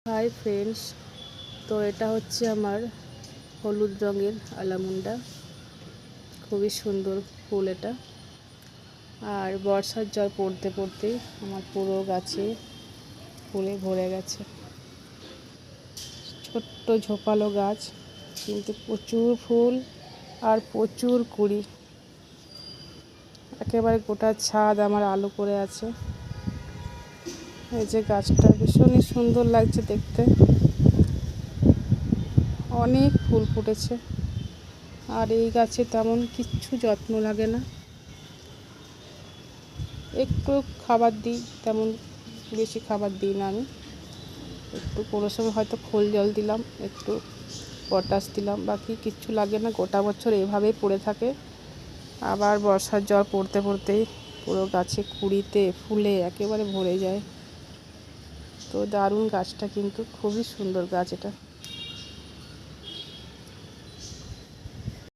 Hi friends, তো এটা হচ্ছে আমার হলুদ রঙের আলামুন্ডা। খুবই সুন্দর ফুল এটা। আর বর্ষার জল পড়তে পড়তেই আমার পুরো গাছে ফুলে ভরে গেছে। ছোট্ট ঝোপালো গাছ, কিন্তু প্রচুর ফুল আর প্রচুর কুড়ি। একেবারে গোটা ছাদ আমার আলো করে আছে। এই যে গাছটা ভীষণই সুন্দর লাগছে দেখতে। অনেক ফুল ফুটেছে। আর এই গাছে তেমন কিচ্ছু যত্ন লাগে না, একটু খাবার দিই, তেমন বেশি খাবার দিই না আমি। একটু কোনো সময় হয়তো খোল জল দিলাম, একটু পটাশ দিলাম, বাকি কিচ্ছু লাগে না। গোটা বছর এভাবেই পড়ে থাকে। আবার বর্ষার জল পড়তে পড়তেই পুরো গাছে কুড়িতে ফুলে একেবারে ভরে যায়। তো দারুণ গাছটা, কিন্তু খুবই সুন্দর গাছ এটা।